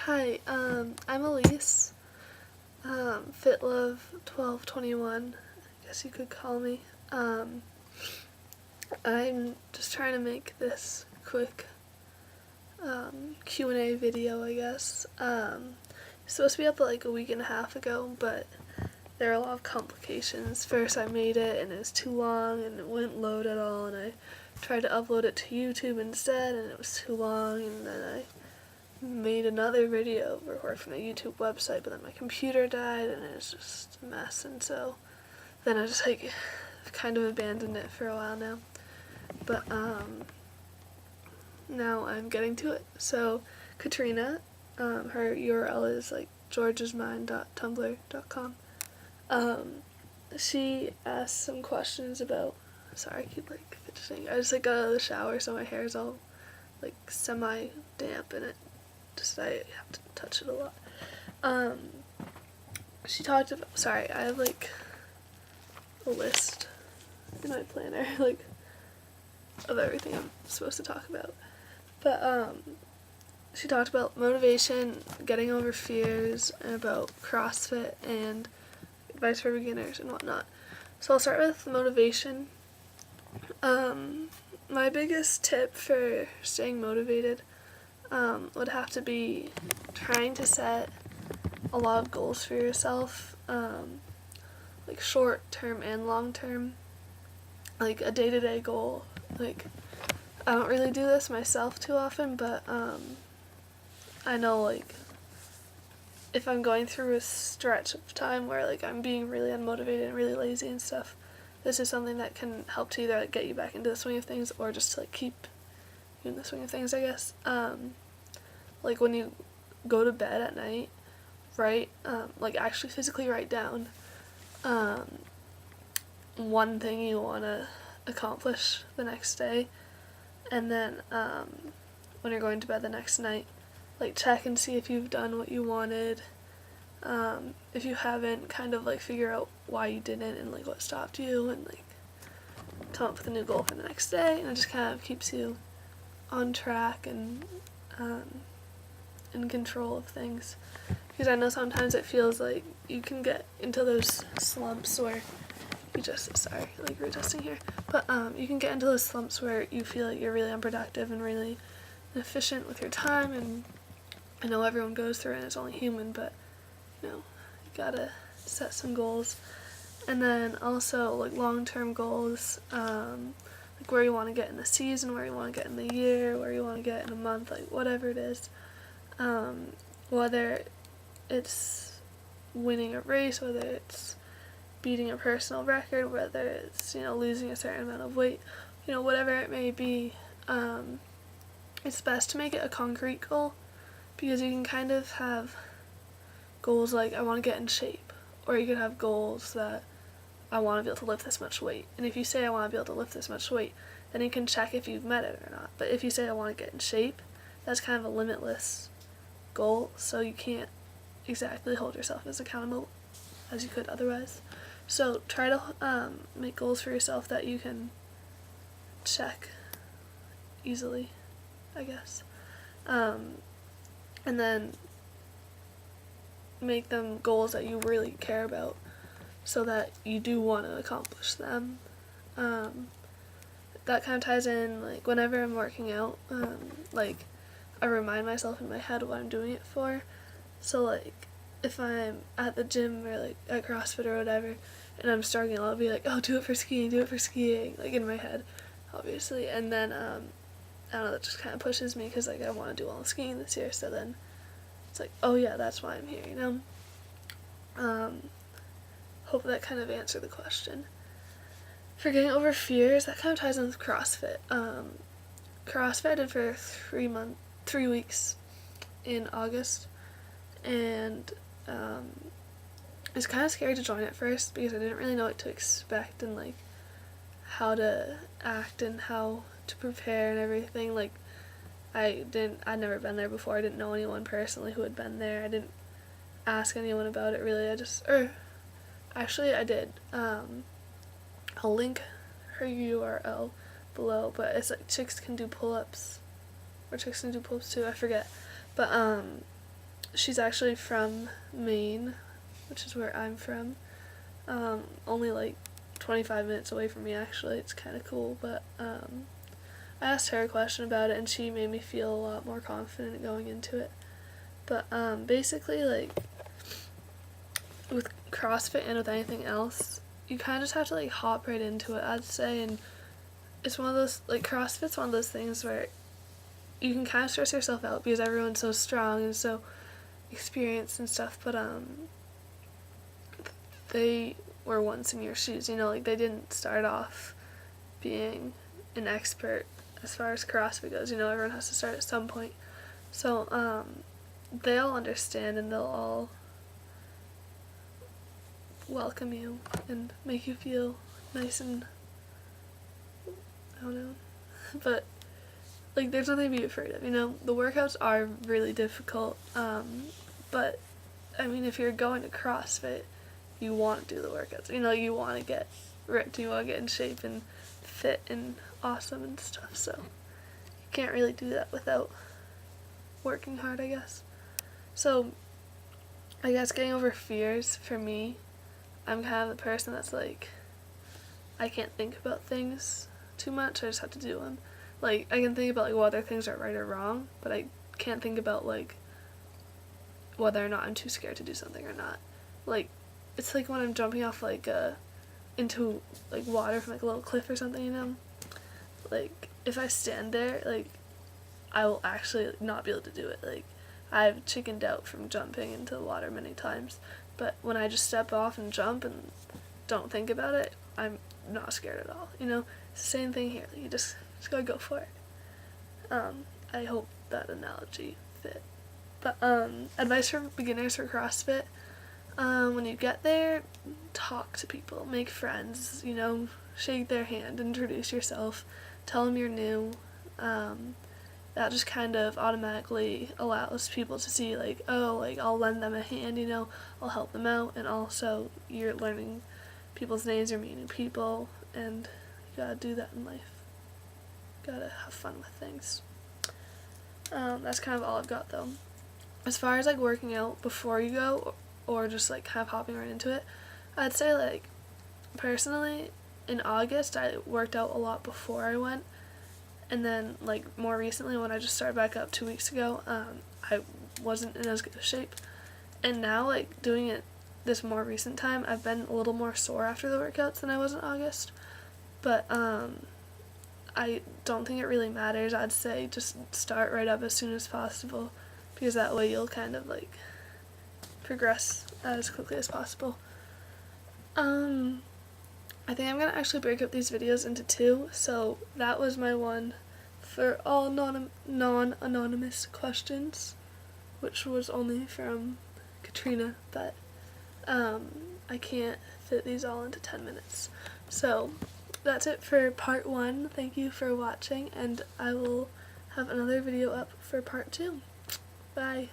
Hi, I'm Elise, FitLove1221, I guess you could call me. I'm just trying to make this quick Q&A video, I guess. It's supposed to be up like a week and a half ago, but there were a lot of complications. First I made it and it was too long and it wouldn't load at all, and I tried to upload it to YouTube instead and it was too long, and then I made another video recorded from the YouTube website, but then my computer died and it was just a mess, and so then I just kind of abandoned it for a while now. But now I'm getting to it. So Katrina, her URL is like georgesmind.tumblr.com. She asked some questions about, sorry, I keep fidgeting. I just got out of the shower, so my hair is all semi damp and I have to touch it a lot. She talked about, sorry, I have a list in my planner of everything I'm supposed to talk about. But she talked about motivation, getting over fears, and about CrossFit and advice for beginners and whatnot. So I'll start with motivation. My biggest tip for staying motivated would have to be trying to set a lot of goals for yourself, short term and long term, a day-to-day goal. I don't really do this myself too often, but I know if I'm going through a stretch of time where I'm being really unmotivated and really lazy and stuff, this is something that can help to either get you back into the swing of things or just to keep you in the swing of things, I guess. When you go to bed at night, actually physically write down one thing you want to accomplish the next day, and then when you're going to bed the next night, check and see if you've done what you wanted. If you haven't, kind of figure out why you didn't and what stopped you, and come up with a new goal for the next day, and it just kind of keeps you on track and in control of things. Because I know sometimes it feels like you can get into those slumps where you just, readjusting here, but you can get into those slumps where you feel like you're really unproductive and really inefficient with your time, and I know everyone goes through it and it's only human, but you gotta set some goals. And then also long-term goals, where you want to get in the season, where you want to get in the year, where you want to get in a month, whatever it is. Whether it's winning a race, whether it's beating a personal record, whether it's losing a certain amount of weight, whatever it may be, it's best to make it a concrete goal, because you can kind of have goals I want to get in shape, or you could have goals that I want to be able to lift this much weight. And if you say I want to be able to lift this much weight, then you can check if you've met it or not. But if you say I want to get in shape, that's kind of a limitless goal, so you can't exactly hold yourself as accountable as you could otherwise. So try to make goals for yourself that you can check easily, I guess. And then make them goals that you really care about, so that you do want to accomplish them. That kind of ties in, whenever I'm working out, I remind myself in my head what I'm doing it for. So if I'm at the gym or at CrossFit or whatever, and I'm struggling, I'll be oh, do it for skiing, in my head, obviously. And then I don't know, that just kind of pushes me, because I want to do all the skiing this year, so then it's oh yeah, that's why I'm here, Hope that kind of answered the question. For getting over fears, that kind of ties in with CrossFit. CrossFit I did for 3 weeks in August, and it was kind of scary to join at first, because I didn't really know what to expect and how to act and how to prepare and everything. I'd never been there before. I didn't know anyone personally who had been there. I didn't ask anyone about it really. Actually I did. I'll link her URL below, but it's chicks can do pull-ups, or chicks can do pull-ups too, I forget. But she's actually from Maine, which is where I'm from. Only like 25 minutes away from me, actually. It's kind of cool, but I asked her a question about it, and she made me feel a lot more confident going into it. But basically, like, with CrossFit and with anything else, you kind of just have to like hop right into it, I'd say. And it's one of those, like, CrossFit's one of those things where you can kind of stress yourself out because everyone's so strong and so experienced and stuff, but they were once in your shoes, you know, like, they didn't start off being an expert as far as CrossFit goes. You know, everyone has to start at some point. So they all understand, and they'll all welcome you and make you feel nice, and I don't know, but like, there's nothing to be afraid of, you know. The workouts are really difficult, but I mean, if you're going to CrossFit, you want to do the workouts, you know, you want to get ripped, you want to get in shape and fit and awesome and stuff, so you can't really do that without working hard, I guess. So I guess getting over fears, for me, I'm kind of the person that's like, I can't think about things too much, I just have to do them. Like, I can think about like whether things are right or wrong, but I can't think about like whether or not I'm too scared to do something or not. Like, it's like when I'm jumping off like into like water from like a little cliff or something, you know? Like, if I stand there, like, I will actually not be able to do it. Like, I've chickened out from jumping into the water many times, but when I just step off and jump and don't think about it, I'm not scared at all, you know? It's the same thing here. You just gotta go for it. I hope that analogy fit. But advice for beginners for CrossFit: when you get there, talk to people, make friends, you know, shake their hand, introduce yourself, tell them you're new. That just kind of automatically allows people to see, like, oh, like, I'll lend them a hand, you know, I'll help them out, and also you're learning people's names, you're meeting people, and you gotta do that in life. Gotta have fun with things. That's kind of all I've got, though. As far as like working out before you go, or just like kind of hopping right into it, I'd say, like, personally, in August I worked out a lot before I went, and then like more recently when I just started back up 2 weeks ago, I wasn't in as good a shape, and now, like, doing it this more recent time, I've been a little more sore after the workouts than I was in August, but I don't think it really matters. I'd say just start right up as soon as possible, because that way you'll kind of like progress as quickly as possible. I think I'm gonna actually break up these videos into two. So that was my one for all non-anonymous questions, which was only from Katrina, but I can't fit these all into 10 minutes. So that's it for part 1. Thank you for watching, and I will have another video up for part 2. Bye.